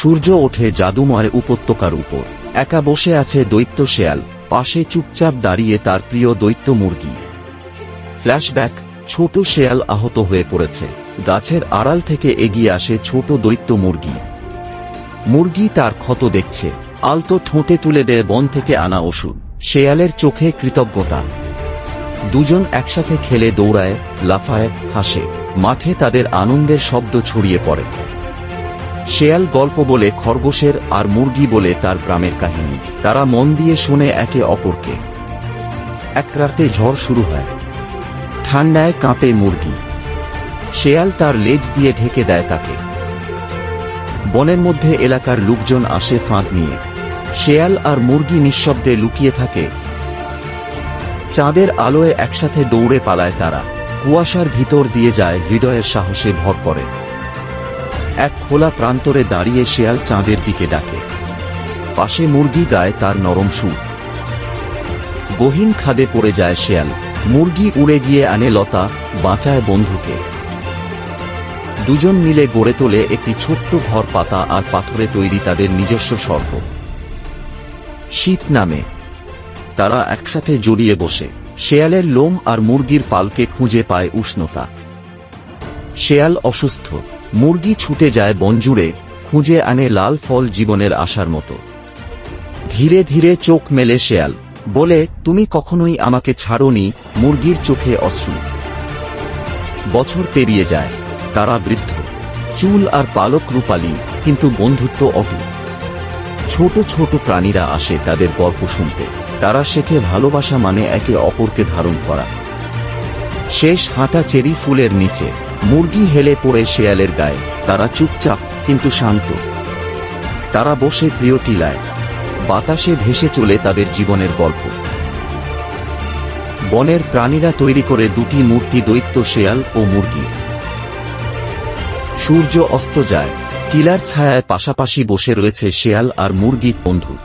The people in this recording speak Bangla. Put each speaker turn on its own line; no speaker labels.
সূর্য ওঠে জাদুময় উপত্যকার উপর। একা বসে আছে দৈত্য শেয়াল, পাশে চুপচাপ দাঁড়িয়ে তার প্রিয় দৈত্য মুরগি। ফ্ল্যাশব্যাক, ছোট শেয়াল আহত হয়ে পড়েছে। গাছের আড়াল থেকে এগিয়ে আসে ছোট দৈত্য মুরগি। মুরগি তার ক্ষত দেখছে, আলতো ঠোঁটে তুলে দেয় বন থেকে আনা ওষুধ। শেয়ালের চোখে কৃতজ্ঞতা। দুজন একসাথে খেলে, দৌড়ায়, লাফায়, হাসে। মাঠে তাদের আনন্দের শব্দ ছড়িয়ে পড়ে। শেয়াল গল্প বলে খরগোশের, আর মুরগি বলে তার গ্রামের কাহিনী। তারা মন দিয়ে শোনে একে অপরকে। এক রাতে ঝড় শুরু হয়। ঠান্ডায় কাঁপে মুরগি। শেয়াল তার লেজ দিয়ে ঢেকে দেয় তাকে। বনের মধ্যে এলাকার লোকজন আসে ফাঁদ নিয়ে। শেয়াল আর মুরগি নিঃশব্দে লুকিয়ে থাকে। চাঁদের আলোয় একসাথে দৌড়ে পালায় তারা। কুয়াশার ভিতর দিয়ে যায়, হৃদয়ের সাহসে ভর করে। এক খোলা প্রান্তরে দাঁড়িয়ে শেয়াল চাঁদের দিকে ডাকে। পাশে মুরগি গায় তার নরম সুর। গহীন খাদে পড়ে যায় শেয়াল। মুরগি উড়ে গিয়ে আনে লতা, বাঁচায় বন্ধুকে। দুজন মিলে গড়ে তোলে একটি ছোট্ট ঘর, পাতা আর পাথরে তৈরি তাদের নিজস্ব স্বর্গ। শীত নামে। তারা একসাথে জড়িয়ে বসে। শেয়ালের লোম আর মুরগির পালকে খুঁজে পায় উষ্ণতা। শেয়াল অসুস্থ। মুরগি ছুটে যায় বনজুড়ে, খুঁজে আনে লাল ফল, জীবনের আশার মতো। ধীরে ধীরে চোখ মেলে শেয়াল, বলে, তুমি কখনোই আমাকে ছাড়োনি। মুরগির চোখে অশ্রু। বছর পেরিয়ে যায়। তারা বৃদ্ধ। চুল আর পালক রূপালী, কিন্তু বন্ধুত্ব অটুট। ছোট ছোট প্রাণীরা আসে তাদের গল্প শুনতে। তারা শেখে ভালোবাসা মানে একে অপরকে ধারণ করা। শেষ হাঁটা চেরি ফুলের নিচে। মুরগি হেলে পড়ে শেয়ালের গায়ে। তারা চুপচাপ কিন্তু শান্ত। তারা বসে প্রিয় টিলায়। বাতাসে ভেসে চলে তাদের জীবনের গল্প। বনের প্রাণীরা তৈরি করে দুটি মূর্তি, দৈত্য শেয়াল ও মুরগি। সূর্য অস্ত যায়। টিলার ছায়ায় পাশাপাশি বসে রয়েছে শেয়াল আর মুরগি, বন্ধু।